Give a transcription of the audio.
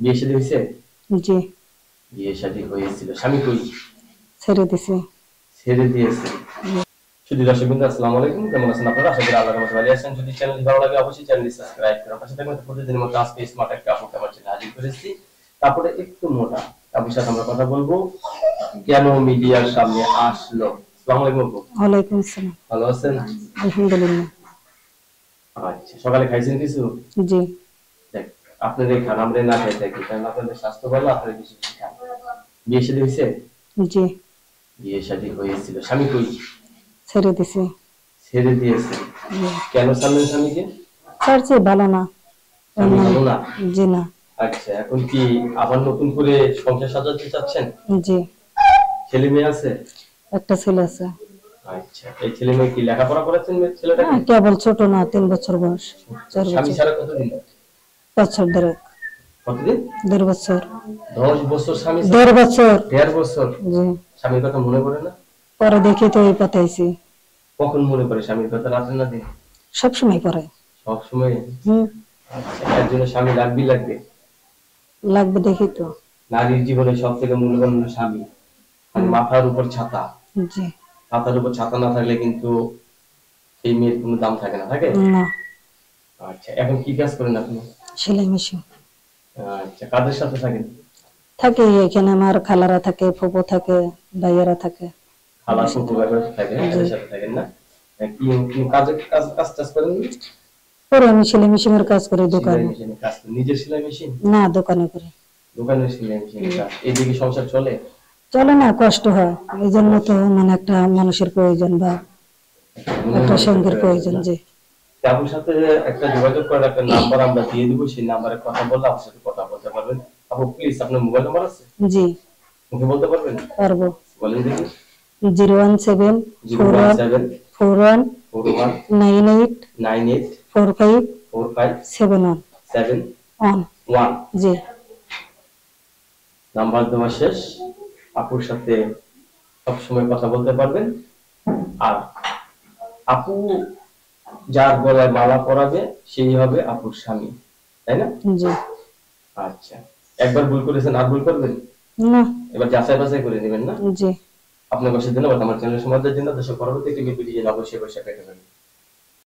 বিয়ে শাদী হয়েছে? জি। বিয়ে শাদী হয়েছিল, স্বামী কই? ছেড়ে দিছে। ছেড়ে দিয়েছে। শুধু দর্শক বিন্দু আসসালামু আলাইকুম, কেমন আছেন আপনারা? আশা করি আল্লাহর রহমতে ভালো আছেন। যদি চ্যানেলটি ভালো লাগে অবশ্যই চ্যানেলটি সাবস্ক্রাইব করুন। পাশে থাকবেন প্রতিদিনের মতো আজকে স্মার্ট একটা আপু আমার চ্যানেলে হাজির করেছি। তারপরে একটু মোটা আপুর সাথে আমরা কথা বলবো কেন মিডিয়ার সামনে আসলো। আসসালামু আলাইকুম আপু। ওয়ালাইকুম আসসালাম। ভালো আছেন? আলহামদুলিল্লাহ। আচ্ছা, সকালে খাইছেন কিছু? জি। দেখ, আপনার এই খান আমরা না খাই থাকি, কারণ আপনাদের স্বাস্থ্য ভালো, আপনারা বেশি বেশি খান। বিয়ে শাদী হয়েছে? জি। বিয়ে শাদী হয়েছিল, স্বামী কই? ছেড়ে দিছে। ছেড়ে দিয়েছে। জি। কেন ছাড়লেন স্বামীকে? ছাড়ছে, ভালো না। স্বামী ভালো না? জি না। আচ্ছা, এখন কি আবার নতুন করে সংসার সাজাতে চাচ্ছেন? জি। ছেলে মেয়ে আছে? একটা ছেলে আছে। আচ্ছা, এই ছেলে মেয়ে কি লেখাপড়া করেছেন ছেলেটাকে? কেবল ছোট না, 3 বছর বয়স। 4 স্বামী বছর। ছাড়া কতদিন? বছর ধরে। কতদিন? 1.5 বছর। 10 বছর স্বামী? 1.5 বছর। 1.5 বছর? জি। স্বামীর কথা মনে পড়ে না? পরে দেখি তো এই পাঠাইছি। কখন মনে পড়ে স্বামীর কথা, রাতে না দিন? সব সময় পরে। সব সময়? হুম। আচ্ছা, এর জন্য স্বামী লাগবে। লাগবে দেখি তো। নারীর জীবনে সব থেকে মূল্যবান হলো স্বামী। আর মাথার উপর ছাতা। জি। মাথার উপর ছাতা না থাকলে কিন্তু এই মেয়ের কোনো দাম থাকে না, থাকে? না। আচ্ছা, এখন কি কাজ করেন আপনি? সেলাই মেশিন। আচ্ছা, কাদের সাথে থাকেন? থাকে এখানে আমার খালারা থাকে, ফুপু থাকে, ভাইয়ারা থাকে। খালা ফুপু ভাইয়ের সাথে থাকেন, এদের সাথে থাকেন না? কি কি কাজ করেন? পরে আমি সেলাই মেশিনের কাজ করি সেলাই দোকানে। মেশিনে কাজ করেন? নিজের সেলাই মেশিন? না, দোকানে করি। দোকানের সেলাই মেশিনে কাজ। এইদিকে সংসার চলে? চলে না, কষ্ট হয়। এই জন্য তো মানে একটা মানুষের প্রয়োজন বা একটা সঙ্গের প্রয়োজন। যে আপনার সাথে একটা যোগাযোগ করার একটা নাম্বার আমরা দিয়ে দিব, সেই নাম্বারে কথা বললে আপনার সাথে কথা বলতে পারবেন। আপু প্লিজ, আপনার মোবাইল নাম্বার আছে? জি। মুখে বলতে পারবেন? পারবো। বলেন দেখি। 017 017 41 41 98 98 45 45 71 71। জি। নাম্বার দেওয়া শেষ। আপুর সাথে সব সময় কথা বলতে পারবেন। আর আপু যার গলায় মালা পরাবে সেই হবে আপুর স্বামী, তাই না? জি। আচ্ছা, একবার ভুল করেছেন, আর ভুল করবেন না? এবার যাচাই বাছাই করে নেবেন না? জি। আপনার অবশ্যই ধন্যবাদ আমার চ্যানেল সমাজের জন্য। দেশের পরবর্তী একটি ভিডিও অবশ্যই পেতে পারেন।